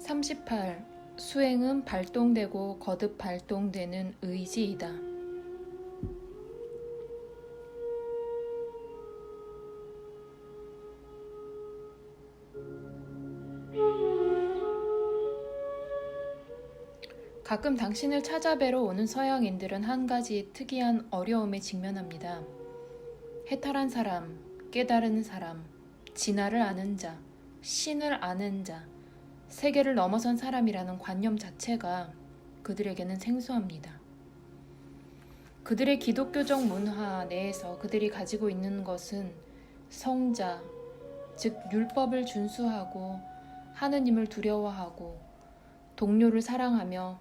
38. 수행은 발동되고 거듭 발동되는 의지이다. 가끔 당신을 찾아뵈러 오는 서양인들은 한 가지 특이한 어려움에 직면합니다. 해탈한 사람, 깨달은 사람, 진화를 아는 자, 신을 아는 자, 세계를 넘어선 사람이라는 관념 자체가 그들에게는 생소합니다. 그들의 기독교적 문화 내에서 그들이 가지고 있는 것은 성자, 즉 율법을 준수하고 하느님을 두려워하고 동료를 사랑하며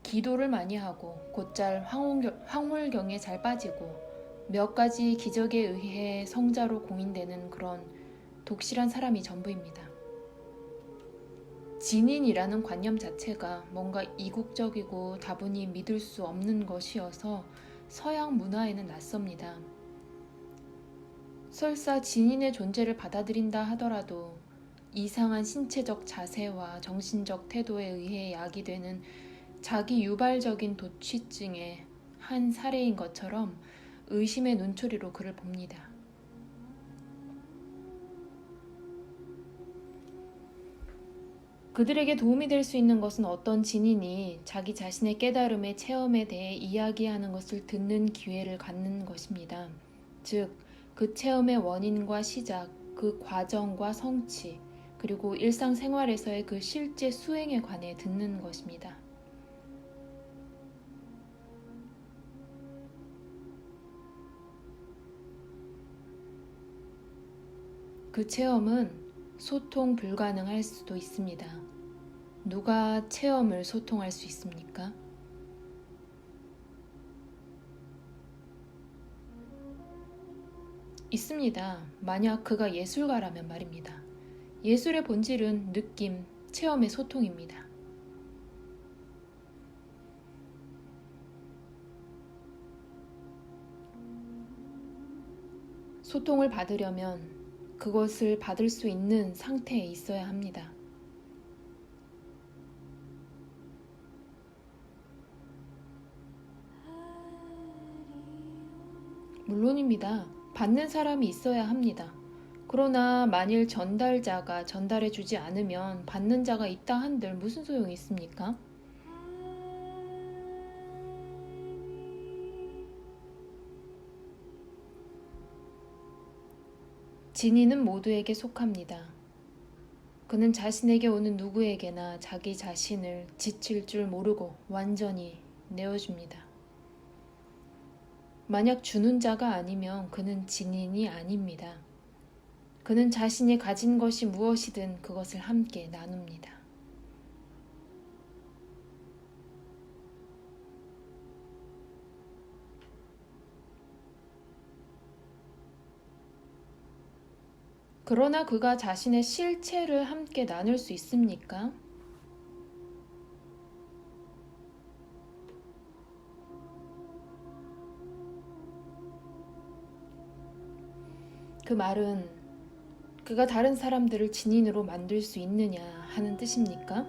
기도를 많이 하고 곧잘 황홀경에 잘 빠지고 몇 가지 기적에 의해 성자로 공인되는 그런 독실한 사람이 전부입니다. 진인이라는 관념 자체가 뭔가 이국적이고 다분히 믿을 수 없는 것이어서 서양 문화에는 낯섭니다. 설사 진인의 존재를 받아들인다 하더라도 이상한 신체적 자세와 정신적 태도에 의해 야기되는 자기 유발적인 도취증의 한 사례인 것처럼 의심의 눈초리로 그를 봅니다. 그들에게 도움이 될 수 있는 것은 어떤 진인이 자기 자신의 깨달음의 체험에 대해 이야기하는 것을 듣는 기회를 갖는 것입니다. 즉, 그 체험의 원인과 시작, 그 과정과 성취, 그리고 일상생활에서의 그 실제 수행에 관해 듣는 것입니다. 그 체험은 소통 불가능할 수도 있습니다. 누가 체험을 소통할 수 있습니까? 있습니다. 만약 그가 예술가라면 말입니다. 예술의 본질은 느낌, 체험의 소통입니다. 소통을 받으려면 그것을 받을 수 있는 상태에 있어야 합니다. 물론입니다. 받는 사람이 있어야 합니다. 그러나 만일 전달자가 전달해주지 않으면 받는 자가 있다 한들 무슨 소용이 있습니까? 진인은 모두에게 속합니다. 그는 자신에게 오는 누구에게나 자기 자신을 지칠 줄 모르고 완전히 내어줍니다. 만약 주는 자가 아니면 그는 진인이 아닙니다. 그는 자신이 가진 것이 무엇이든 그것을 함께 나눕니다. 그러나 그가 자신의 실체를 함께 나눌 수 있습니까? 그 말은 그가 다른 사람들을 진인으로 만들 수 있느냐 하는 뜻입니까?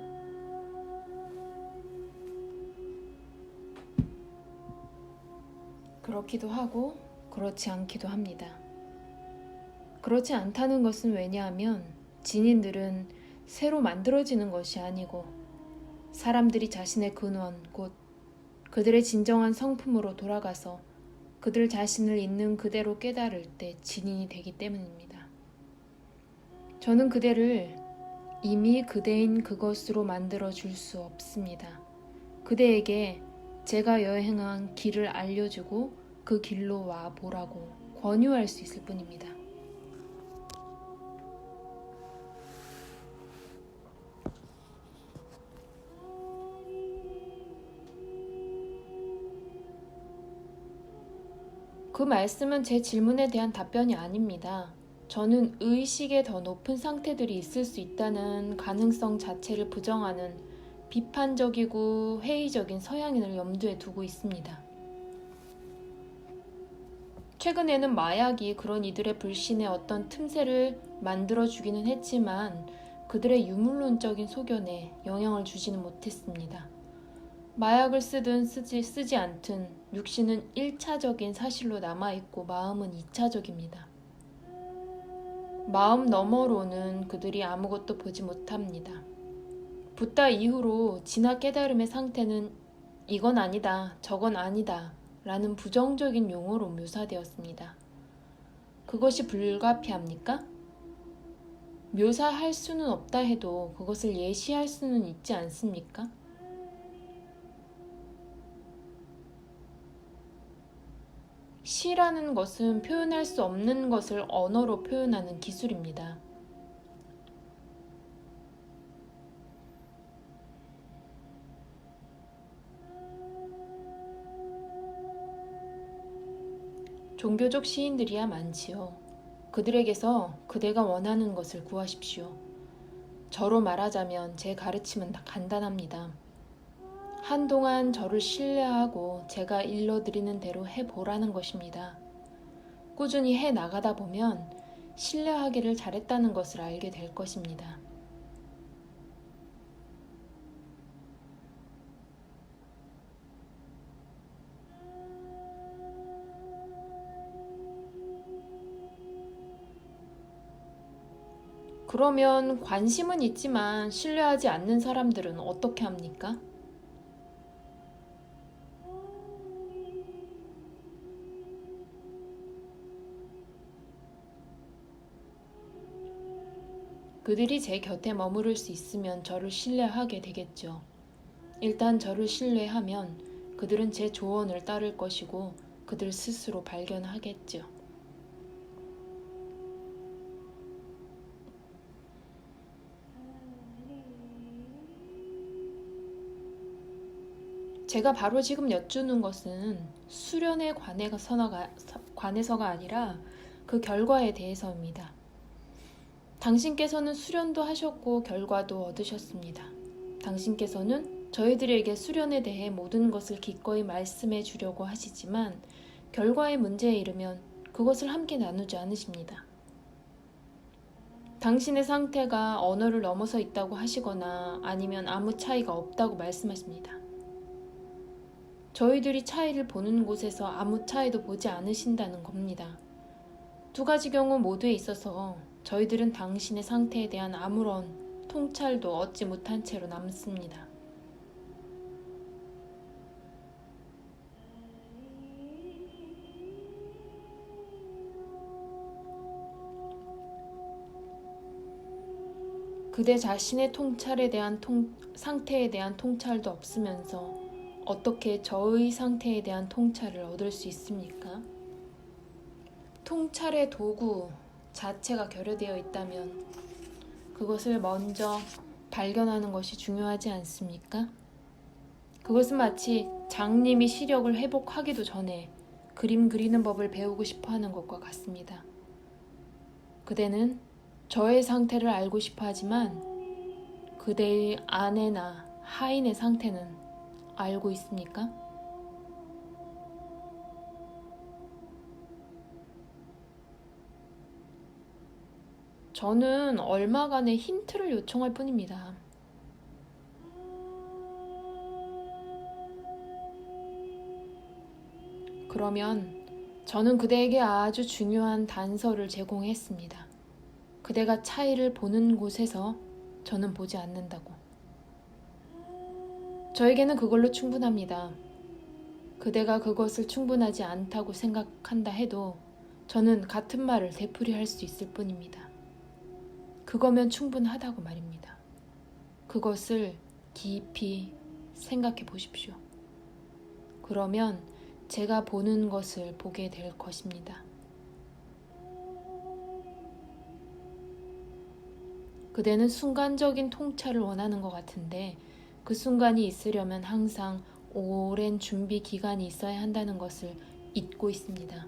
그렇기도 하고 그렇지 않기도 합니다. 그렇지 않다는 것은 왜냐하면 진인들은 새로 만들어지는 것이 아니고 사람들이 자신의 근원, 곧 그들의 진정한 성품으로 돌아가서 그들 자신을 있는 그대로 깨달을 때 진인이 되기 때문입니다. 저는 그대를 이미 그대인 그것으로 만들어 줄 수 없습니다. 그대에게 제가 여행한 길을 알려주고 그 길로 와 보라고 권유할 수 있을 뿐입니다. 그 말씀은 제 질문에 대한 답변이 아닙니다. 저는 의식의 더 높은 상태들이 있을 수 있다는 가능성 자체를 부정하는 비판적이고 회의적인 서양인을 염두에 두고 있습니다. 최근에는 마약이 그런 이들의 불신에 어떤 틈새를 만들어주기는 했지만 그들의 유물론적인 소견에 영향을 주지는 못했습니다. 마약을 쓰든 쓰지 않든 육신은 1차적인 사실로 남아있고 마음은 2차적입니다. 마음 너머로는 그들이 아무것도 보지 못합니다. 붓다 이후로 진화 깨달음의 상태는 이건 아니다, 저건 아니다 라는 부정적인 용어로 묘사되었습니다. 그것이 불가피합니까? 묘사할 수는 없다 해도 그것을 예시할 수는 있지 않습니까? 시라는 것은 표현할 수 없는 것을 언어로 표현하는 기술입니다. 종교적 시인들이야 많지요. 그들에게서 그대가 원하는 것을 구하십시오. 저로 말하자면 제 가르침은 간단합니다. 한동안 저를 신뢰하고 제가 일러드리는 대로 해보라는 것입니다. 꾸준히 해 나가다 보면 신뢰하기를 잘했다는 것을 알게 될 것입니다. 그러면 관심은 있지만 신뢰하지 않는 사람들은 어떻게 합니까? 그들이 제 곁에 머무를 수 있으면 저를 신뢰하게 되겠죠. 일단 저를 신뢰하면 그들은 제 조언을 따를 것이고 그들 스스로 발견하겠죠. 제가 바로 지금 여쭈는 것은 수련에 관해서가 아니라 그 결과에 대해서입니다. 당신께서는 수련도 하셨고 결과도 얻으셨습니다. 당신께서는 저희들에게 수련에 대해 모든 것을 기꺼이 말씀해 주려고 하시지만 결과의 문제에 이르면 그것을 함께 나누지 않으십니다. 당신의 상태가 언어를 넘어서 있다고 하시거나 아니면 아무 차이가 없다고 말씀하십니다. 저희들이 차이를 보는 곳에서 아무 차이도 보지 않으신다는 겁니다. 두 가지 경우 모두에 있어서 저희들은 당신의 상태에 대한 아무런 통찰도 얻지 못한 채로 남습니다. 그대 자신의 상태에 대한 통찰도 없으면서 어떻게 저의 상태에 대한 통찰을 얻을 수 있습니까? 통찰의 도구 자체가 결여되어 있다면 그것을 먼저 발견하는 것이 중요하지 않습니까? 그것은 마치 장님이 시력을 회복하기도 전에 그림 그리는 법을 배우고 싶어 하는 것과 같습니다. 그대는 저의 상태를 알고 싶어 하지만 그대의 아내나 하인의 상태는 알고 있습니까? 저는 얼마간의 힌트를 요청할 뿐입니다. 그러면 저는 그대에게 아주 중요한 단서를 제공했습니다. 그대가 차이를 보는 곳에서 저는 보지 않는다고. 저에게는 그걸로 충분합니다. 그대가 그것을 충분하지 않다고 생각한다 해도 저는 같은 말을 되풀이할 수 있을 뿐입니다. 그거면 충분하다고 말입니다. 그것을 깊이 생각해 보십시오. 그러면 제가 보는 것을 보게 될 것입니다. 그대는 순간적인 통찰을 원하는 것 같은데 그 순간이 있으려면 항상 오랜 준비 기간이 있어야 한다는 것을 잊고 있습니다.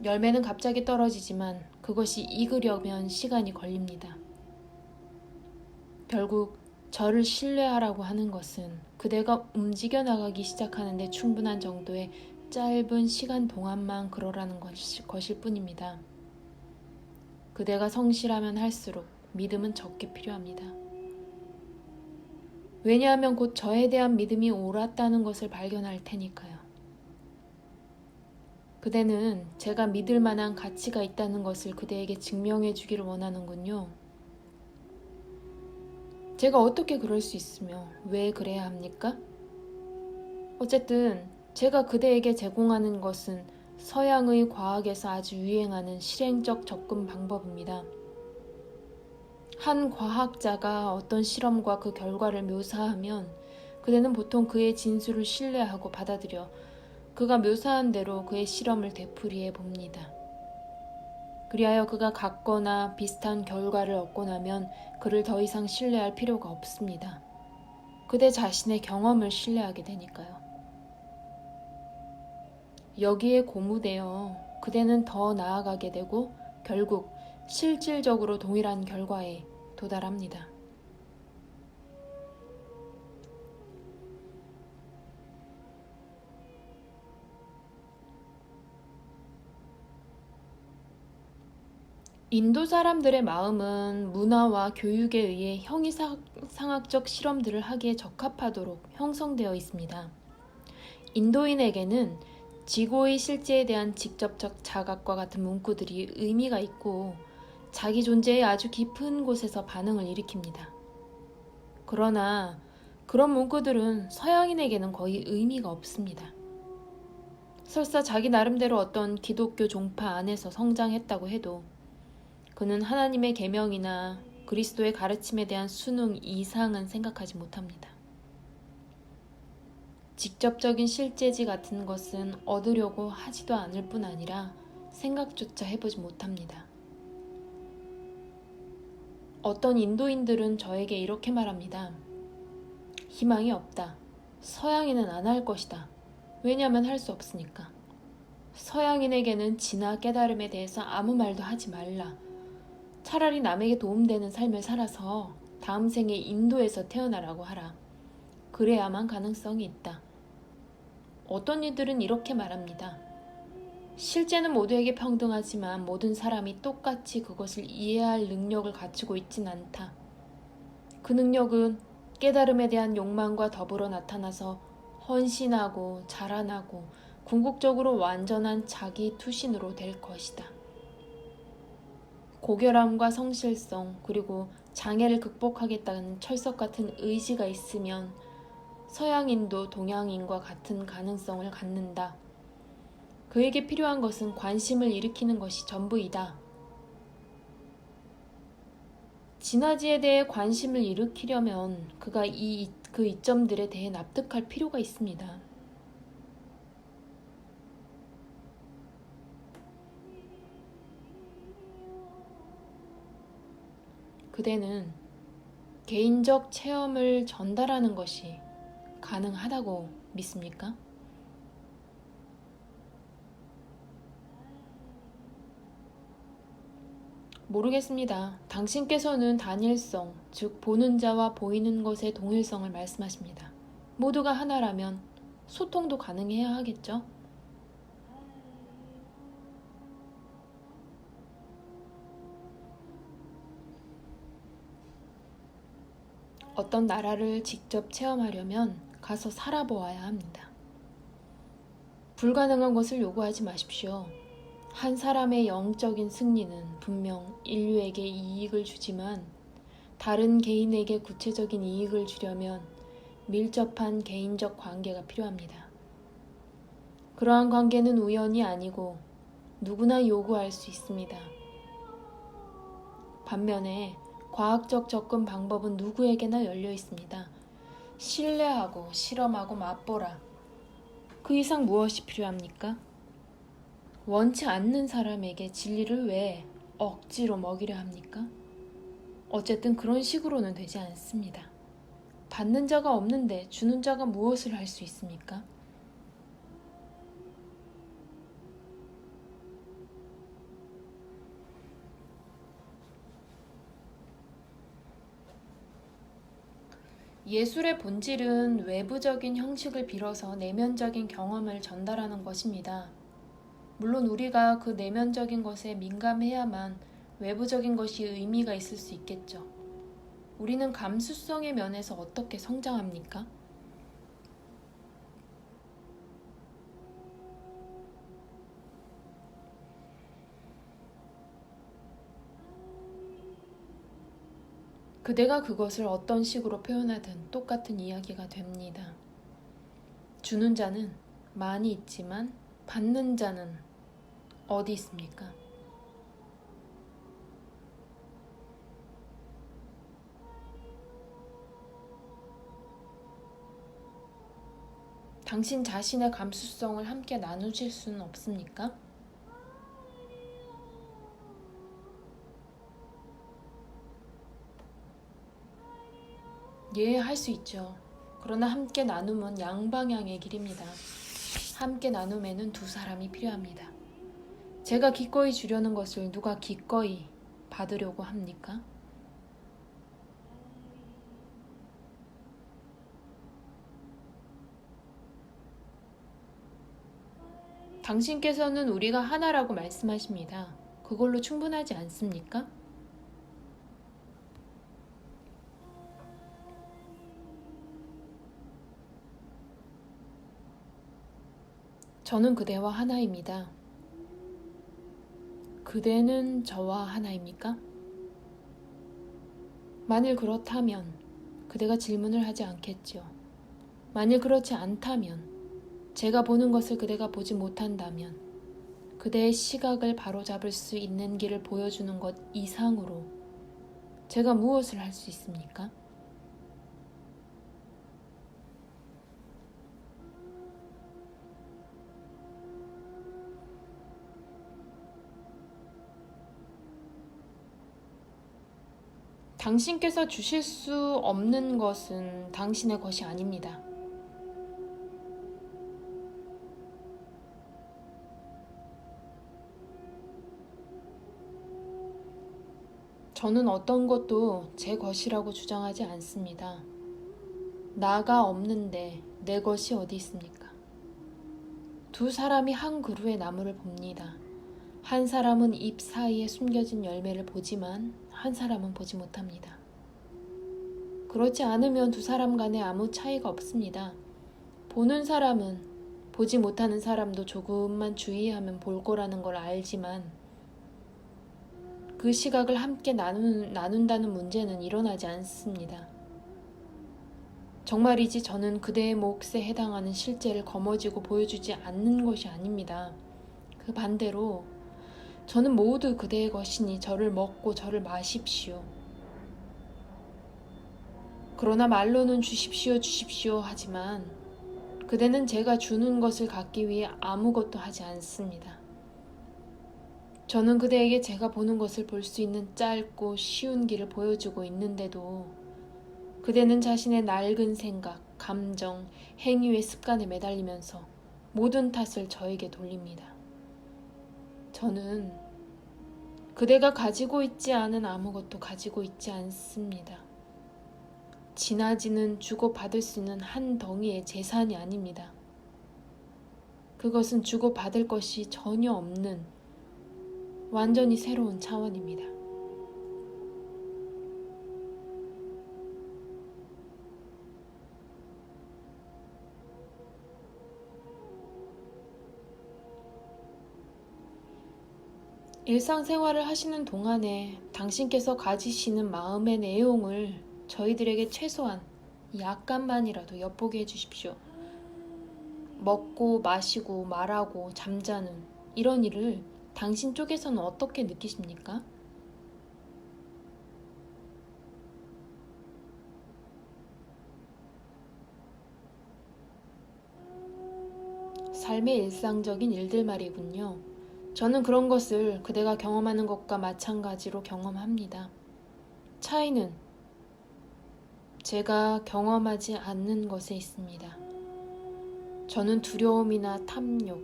열매는 갑자기 떨어지지만 그것이 익으려면 시간이 걸립니다. 결국 저를 신뢰하라고 하는 것은 그대가 움직여 나가기 시작하는데 충분한 정도의 짧은 시간 동안만 그러라는 것일 뿐입니다. 그대가 성실하면 할수록 믿음은 적게 필요합니다. 왜냐하면 곧 저에 대한 믿음이 옳았다는 것을 발견할 테니까요. 그대는 제가 믿을 만한 가치가 있다는 것을 그대에게 증명해 주기를 원하는군요. 제가 어떻게 그럴 수 있으며 왜 그래야 합니까? 어쨌든 제가 그대에게 제공하는 것은 서양의 과학에서 아주 유행하는 실행적 접근 방법입니다. 한 과학자가 어떤 실험과 그 결과를 묘사하면 그대는 보통 그의 진술을 신뢰하고 받아들여 그가 묘사한 대로 그의 실험을 되풀이해 봅니다. 그리하여 그가 같거나 비슷한 결과를 얻고 나면 그를 더 이상 신뢰할 필요가 없습니다. 그대 자신의 경험을 신뢰하게 되니까요. 여기에 고무되어 그대는 더 나아가게 되고 결국 실질적으로 동일한 결과에 도달합니다. 인도 사람들의 마음은 문화와 교육에 의해 형이상학적 실험들을 하기에 적합하도록 형성되어 있습니다. 인도인에게는 지고의 실제에 대한 직접적 자각과 같은 문구들이 의미가 있고 자기 존재의 아주 깊은 곳에서 반응을 일으킵니다. 그러나 그런 문구들은 서양인에게는 거의 의미가 없습니다. 설사 자기 나름대로 어떤 기독교 종파 안에서 성장했다고 해도 그는 하나님의 계명이나 그리스도의 가르침에 대한 순응 이상은 생각하지 못합니다. 직접적인 실제지 같은 것은 얻으려고 하지도 않을 뿐 아니라 생각조차 해보지 못합니다. 어떤 인도인들은 저에게 이렇게 말합니다. 희망이 없다. 서양인은 안 할 것이다. 왜냐하면 할 수 없으니까. 서양인에게는 진화 깨달음에 대해서 아무 말도 하지 말라. 차라리 남에게 도움되는 삶을 살아서 다음 생에 인도에서 태어나라고 하라. 그래야만 가능성이 있다. 어떤 이들은 이렇게 말합니다. 실제는 모두에게 평등하지만 모든 사람이 똑같이 그것을 이해할 능력을 갖추고 있진 않다. 그 능력은 깨달음에 대한 욕망과 더불어 나타나서 헌신하고 자라나고 궁극적으로 완전한 자기 투신으로 될 것이다. 고결함과 성실성 그리고 장애를 극복하겠다는 철석 같은 의지가 있으면 서양인도 동양인과 같은 가능성을 갖는다. 그에게 필요한 것은 관심을 일으키는 것이 전부이다. 진화지에 대해 관심을 일으키려면 그가 그 이점들에 대해 납득할 필요가 있습니다. 그대는 개인적 체험을 전달하는 것이 가능하다고 믿습니까? 모르겠습니다. 당신께서는 단일성, 즉 보는 자와 보이는 것의 동일성을 말씀하십니다. 모두가 하나라면 소통도 가능해야 하겠죠? 어떤 나라를 직접 체험하려면 가서 살아보아야 합니다. 불가능한 것을 요구하지 마십시오. 한 사람의 영적인 승리는 분명 인류에게 이익을 주지만 다른 개인에게 구체적인 이익을 주려면 밀접한 개인적 관계가 필요합니다. 그러한 관계는 우연이 아니고 누구나 요구할 수 있습니다. 반면에 과학적 접근 방법은 누구에게나 열려 있습니다. 신뢰하고 실험하고 맛보라. 그 이상 무엇이 필요합니까? 원치 않는 사람에게 진리를 왜 억지로 먹이려 합니까? 어쨌든 그런 식으로는 되지 않습니다. 받는 자가 없는데 주는 자가 무엇을 할 수 있습니까? 예술의 본질은 외부적인 형식을 빌어서 내면적인 경험을 전달하는 것입니다. 물론 우리가 그 내면적인 것에 민감해야만 외부적인 것이 의미가 있을 수 있겠죠. 우리는 감수성의 면에서 어떻게 성장합니까? 그대가 그것을 어떤 식으로 표현하든 똑같은 이야기가 됩니다. 주는 자는 많이 있지만 받는 자는 어디 있습니까? 당신 자신의 감수성을 함께 나누실 수는 없습니까? 예, 할 수 있죠. 그러나 함께 나눔은 양방향의 길입니다. 함께 나눔에는 두 사람이 필요합니다. 제가 기꺼이 주려는 것을 누가 기꺼이 받으려고 합니까? 당신께서는 우리가 하나라고 말씀하십니다. 그걸로 충분하지 않습니까? 저는 그대와 하나입니다. 그대는 저와 하나입니까? 만일 그렇다면 그대가 질문을 하지 않겠죠. 만일 그렇지 않다면, 제가 보는 것을 그대가 보지 못한다면, 그대의 시각을 바로잡을 수 있는 길을 보여주는 것 이상으로 제가 무엇을 할 수 있습니까? 당신께서 주실 수 없는 것은 당신의 것이 아닙니다. 저는 어떤 것도 제 것이라고 주장하지 않습니다. 나가 없는데 내 것이 어디 있습니까? 두 사람이 한 그루의 나무를 봅니다. 한 사람은 잎 사이에 숨겨진 열매를 보지만 한 사람은 보지 못합니다. 그렇지 않으면 두 사람 간에 아무 차이가 없습니다. 보는 사람은 보지 못하는 사람도 조금만 주의하면 볼 거라는 걸 알지만 그 시각을 함께 나눈다는 문제는 일어나지 않습니다. 정말이지 저는 그대의 몫에 해당하는 실제를 거머쥐고 보여주지 않는 것이 아닙니다. 그 반대로 저는 모두 그대의 것이니 저를 먹고 저를 마십시오. 그러나 말로는 주십시오 주십시오 하지만 그대는 제가 주는 것을 갖기 위해 아무것도 하지 않습니다. 저는 그대에게 제가 보는 것을 볼 수 있는 짧고 쉬운 길을 보여주고 있는데도 그대는 자신의 낡은 생각, 감정, 행위의 습관에 매달리면서 모든 탓을 저에게 돌립니다. 저는 그대가 가지고 있지 않은 아무것도 가지고 있지 않습니다. 지나지는 주고받을 수 있는 한 덩이의 재산이 아닙니다. 그것은 주고받을 것이 전혀 없는 완전히 새로운 차원입니다. 일상생활을 하시는 동안에 당신께서 가지시는 마음의 내용을 저희들에게 최소한 약간만이라도 엿보게 해주십시오. 먹고 마시고 말하고 잠자는 이런 일을 당신 쪽에서는 어떻게 느끼십니까? 삶의 일상적인 일들 말이군요. 저는 그런 것을 그대가 경험하는 것과 마찬가지로 경험합니다. 차이는 제가 경험하지 않는 것에 있습니다. 저는 두려움이나 탐욕,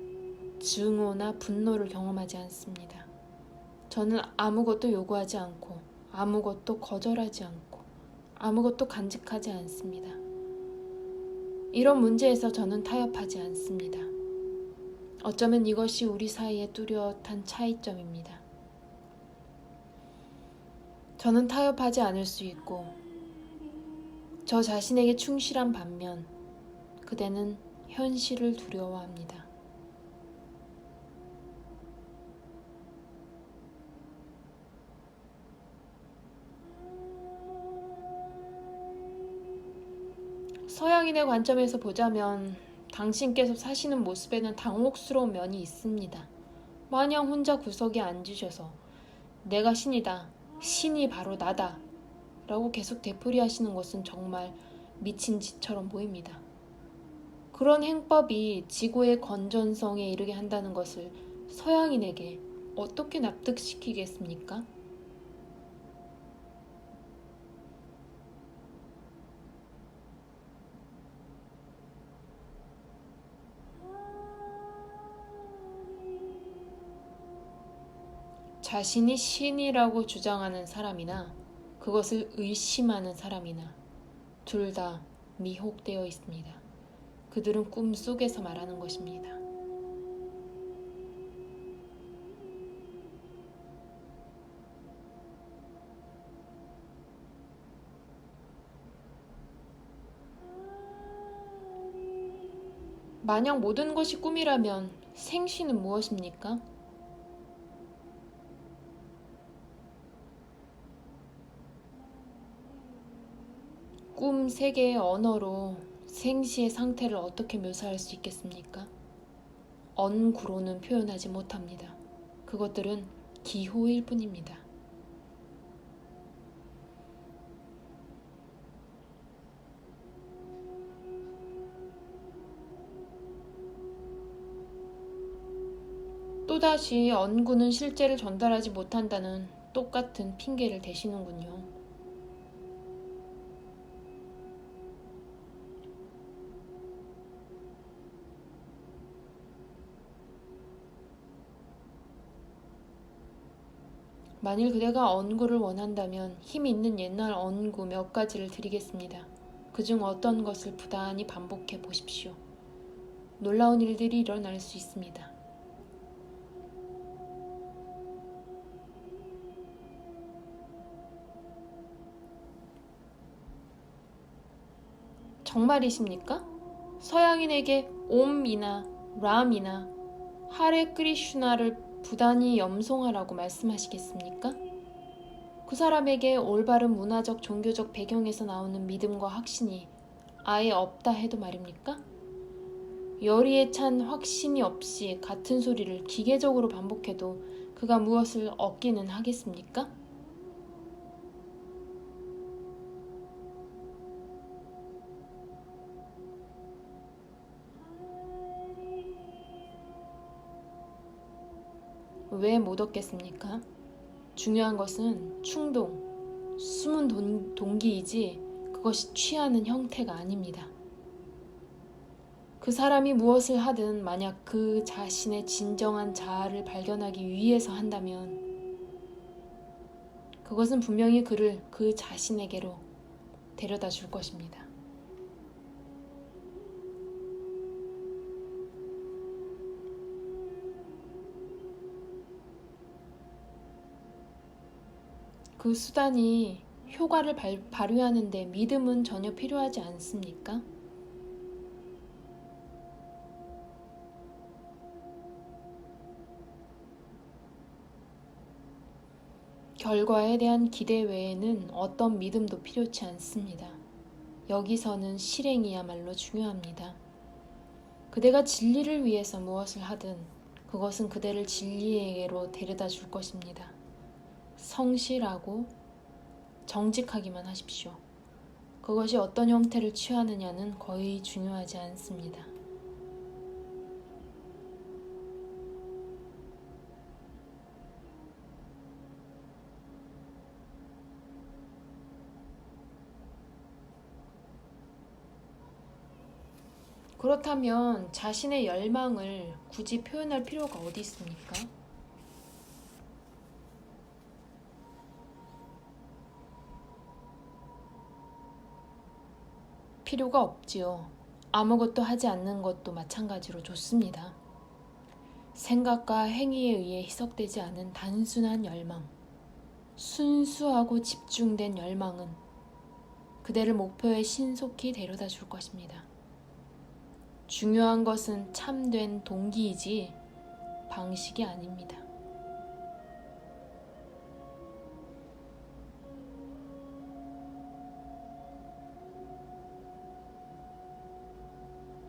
증오나 분노를 경험하지 않습니다. 저는 아무것도 요구하지 않고 아무것도 거절하지 않고 아무것도 간직하지 않습니다. 이런 문제에서 저는 타협하지 않습니다. 어쩌면 이것이 우리 사이의 뚜렷한 차이점입니다. 저는 타협하지 않을 수 있고 저 자신에게 충실한 반면 그대는 현실을 두려워합니다. 서양인의 관점에서 보자면 당신께서 사시는 모습에는 당혹스러운 면이 있습니다. 마냥 혼자 구석에 앉으셔서 내가 신이다, 신이 바로 나다 라고 계속 되풀이하시는 것은 정말 미친 짓처럼 보입니다. 그런 행법이 지구의 건전성에 이르게 한다는 것을 서양인에게 어떻게 납득시키겠습니까? 자신이 신이라고 주장하는 사람이나 그것을 의심하는 사람이나 둘 다 미혹되어 있습니다. 그들은 꿈속에서 말하는 것입니다. 만약 모든 것이 꿈이라면 생시는 무엇입니까? 꿈 세계의 언어로 생시의 상태를 어떻게 묘사할 수 있겠습니까? 언구로는 표현하지 못합니다. 그것들은 기호일 뿐입니다. 또다시 언구는 실제를 전달하지 못한다는 똑같은 핑계를 대시는군요. 만일 그대가 언구를 원한다면 힘 있는 옛날 언구 몇 가지를 드리겠습니다. 그중 어떤 것을 부단히 반복해 보십시오. 놀라운 일들이 일어날 수 있습니다. 정말이십니까? 서양인에게 옴이나 람이나 하레 크리슈나를 부단히 염송하라고 말씀하시겠습니까? 그 사람에게 올바른 문화적 종교적 배경에서 나오는 믿음과 확신이 아예 없다 해도 말입니까? 열의에 찬 확신이 없이 같은 소리를 기계적으로 반복해도 그가 무엇을 얻기는 하겠습니까? 왜 못 얻겠습니까? 중요한 것은 충동, 숨은 동기이지 그것이 취하는 형태가 아닙니다. 그 사람이 무엇을 하든 만약 그 자신의 진정한 자아를 발견하기 위해서 한다면 그것은 분명히 그를 그 자신에게로 데려다 줄 것입니다. 그 수단이 효과를 발휘하는 데 믿음은 전혀 필요하지 않습니까? 결과에 대한 기대 외에는 어떤 믿음도 필요치 않습니다. 여기서는 실행이야말로 중요합니다. 그대가 진리를 위해서 무엇을 하든 그것은 그대를 진리에게로 데려다 줄 것입니다. 성실하고 정직하기만 하십시오. 그것이 어떤 형태를 취하느냐는 거의 중요하지 않습니다. 그렇다면 자신의 열망을 굳이 표현할 필요가 어디 있습니까? 필요가 없지요. 아무것도 하지 않는 것도 마찬가지로 좋습니다. 생각과 행위에 의해 희석되지 않은 단순한 열망, 순수하고 집중된 열망은 그대를 목표에 신속히 데려다 줄 것입니다. 중요한 것은 참된 동기이지 방식이 아닙니다.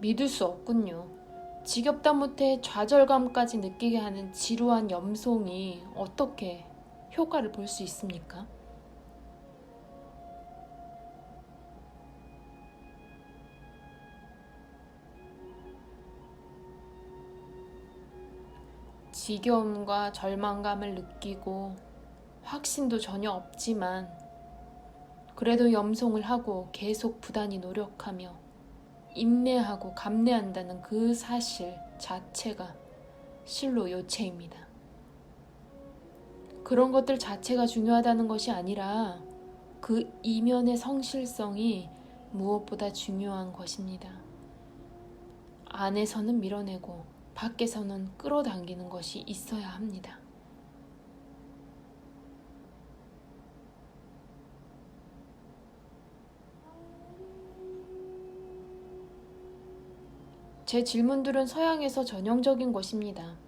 믿을 수 없군요. 지겹다 못해 좌절감까지 느끼게 하는 지루한 염송이 어떻게 효과를 볼 수 있습니까? 지겨움과 절망감을 느끼고 확신도 전혀 없지만 그래도 염송을 하고 계속 부단히 노력하며 인내하고 감내한다는 그 사실 자체가 실로 요체입니다. 그런 것들 자체가 중요하다는 것이 아니라 그 이면의 성실성이 무엇보다 중요한 것입니다. 안에서는 밀어내고 밖에서는 끌어당기는 것이 있어야 합니다. 제 질문들은 서양에서 전형적인 것입니다.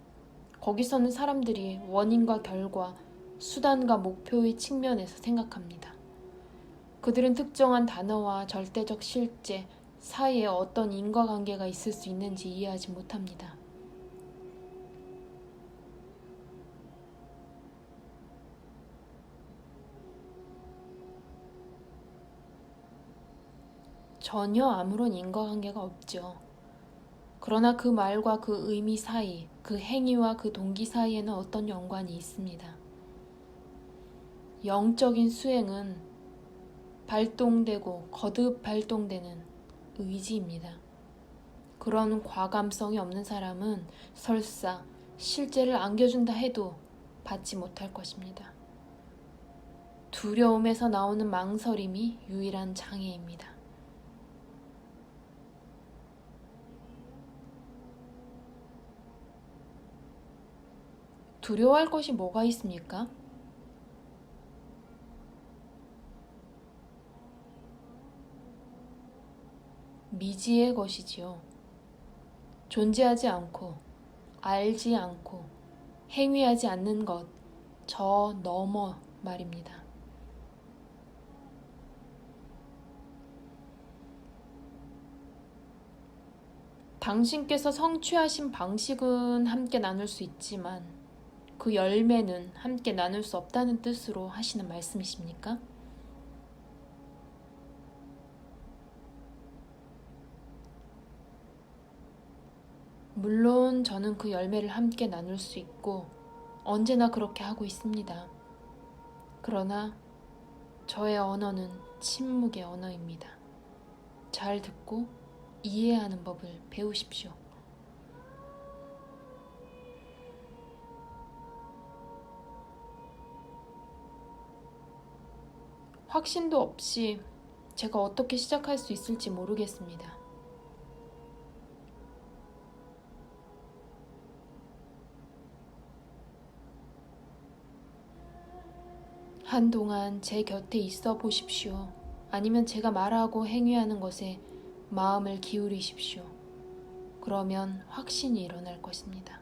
거기서는 사람들이 원인과 결과, 수단과 목표의 측면에서 생각합니다. 그들은 특정한 단어와 절대적 실제 사이에 어떤 인과관계가 있을 수 있는지 이해하지 못합니다. 전혀 아무런 인과관계가 없죠. 그러나 그 말과 그 의미 사이, 그 행위와 그 동기 사이에는 어떤 연관이 있습니다. 영적인 수행은 발동되고 거듭 발동되는 의지입니다. 그런 과감성이 없는 사람은 설사 실제를 안겨준다 해도 받지 못할 것입니다. 두려움에서 나오는 망설임이 유일한 장애입니다. 두려워할 것이 뭐가 있습니까? 미지의 것이지요. 존재하지 않고, 알지 않고, 행위하지 않는 것, 저 너머 말입니다. 당신께서 성취하신 방식은 함께 나눌 수 있지만 그 열매는 함께 나눌 수 없다는 뜻으로 하시는 말씀이십니까? 물론 저는 그 열매를 함께 나눌 수 있고 언제나 그렇게 하고 있습니다. 그러나 저의 언어는 침묵의 언어입니다. 잘 듣고 이해하는 법을 배우십시오. 확신도 없이 제가 어떻게 시작할 수 있을지 모르겠습니다. 한동안 제 곁에 있어 보십시오. 아니면 제가 말하고 행위하는 것에 마음을 기울이십시오. 그러면 확신이 일어날 것입니다.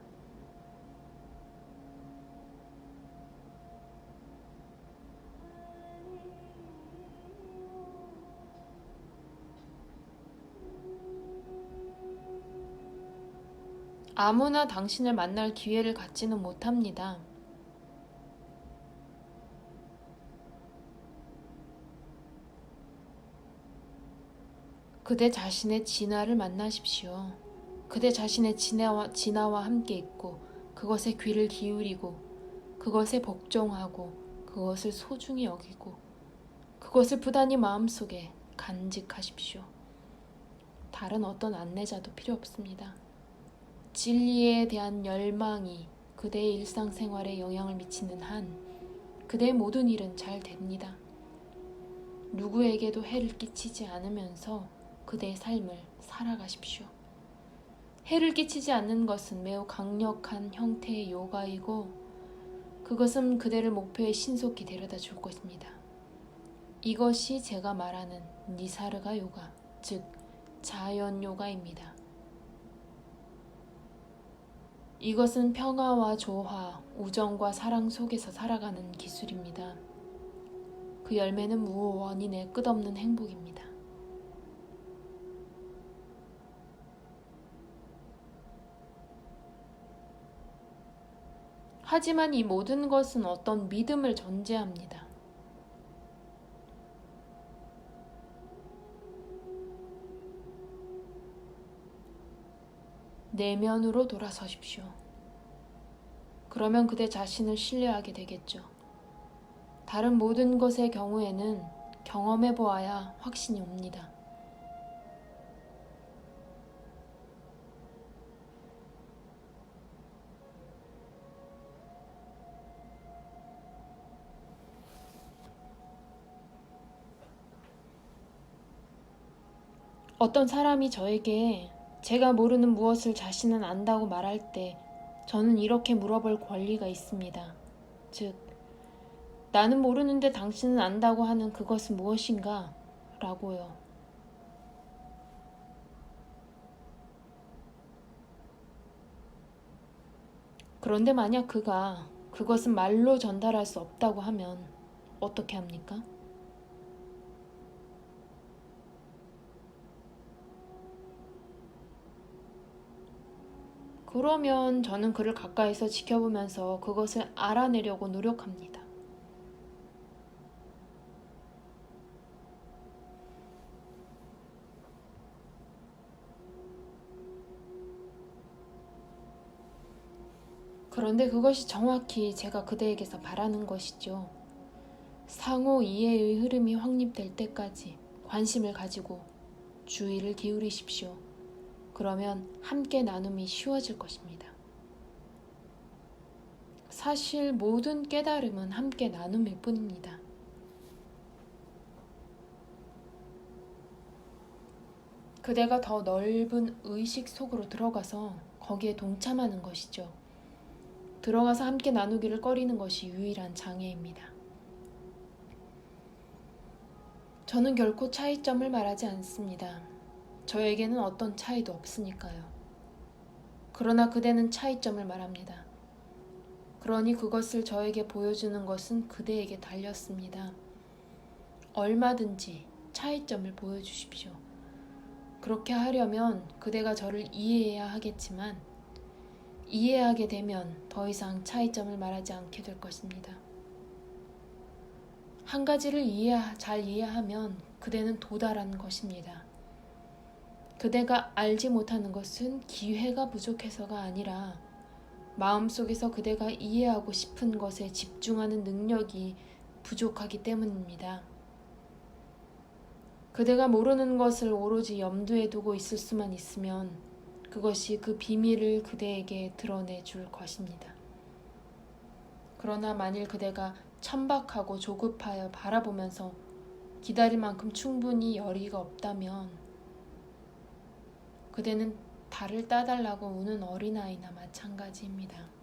아무나 당신을 만날 기회를 갖지는 못합니다. 그대 자신의 진화를 만나십시오. 그대 자신의 진화와 함께 있고 그것에 귀를 기울이고 그것에 복종하고 그것을 소중히 여기고 그것을 부단히 마음속에 간직하십시오. 다른 어떤 안내자도 필요 없습니다. 진리에 대한 열망이 그대의 일상생활에 영향을 미치는 한 그대의 모든 일은 잘 됩니다. 누구에게도 해를 끼치지 않으면서 그대의 삶을 살아가십시오. 해를 끼치지 않는 것은 매우 강력한 형태의 요가이고 그것은 그대를 목표에 신속히 데려다 줄 것입니다. 이것이 제가 말하는 니사르가 요가, 즉 자연 요가입니다. 이것은 평화와 조화, 우정과 사랑 속에서 살아가는 기술입니다. 그 열매는 무원인의 끝없는 행복입니다. 하지만 이 모든 것은 어떤 믿음을 전제합니다. 내면으로 돌아서십시오. 그러면 그대 자신을 신뢰하게 되겠죠. 다른 모든 것의 경우에는 경험해 보아야 확신이 옵니다. 어떤 사람이 저에게 제가 모르는 무엇을 자신은 안다고 말할 때 저는 이렇게 물어볼 권리가 있습니다. 즉, 나는 모르는데 당신은 안다고 하는 그것은 무엇인가? 라고요. 그런데 만약 그가 그것은 말로 전달할 수 없다고 하면 어떻게 합니까? 그러면 저는 그를 가까이서 지켜보면서 그것을 알아내려고 노력합니다. 그런데 그것이 정확히 제가 그대에게서 바라는 것이죠. 상호 이해의 흐름이 확립될 때까지 관심을 가지고 주의를 기울이십시오. 그러면 함께 나눔이 쉬워질 것입니다. 사실 모든 깨달음은 함께 나눔일 뿐입니다. 그대가 더 넓은 의식 속으로 들어가서 거기에 동참하는 것이죠. 들어가서 함께 나누기를 꺼리는 것이 유일한 장애입니다. 저는 결코 차이점을 말하지 않습니다. 저에게는 어떤 차이도 없으니까요. 그러나 그대는 차이점을 말합니다. 그러니 그것을 저에게 보여주는 것은 그대에게 달렸습니다. 얼마든지 차이점을 보여주십시오. 그렇게 하려면 그대가 저를 이해해야 하겠지만 이해하게 되면 더 이상 차이점을 말하지 않게 될 것입니다. 한 가지를 잘 이해하면 그대는 도달한 것입니다. 그대가 알지 못하는 것은 기회가 부족해서가 아니라 마음속에서 그대가 이해하고 싶은 것에 집중하는 능력이 부족하기 때문입니다. 그대가 모르는 것을 오로지 염두에 두고 있을 수만 있으면 그것이 그 비밀을 그대에게 드러내 줄 것입니다. 그러나 만일 그대가 천박하고 조급하여 바라보면서 기다릴 만큼 충분히 열의가 없다면 그대는 달을 따달라고 우는 어린아이나 마찬가지입니다.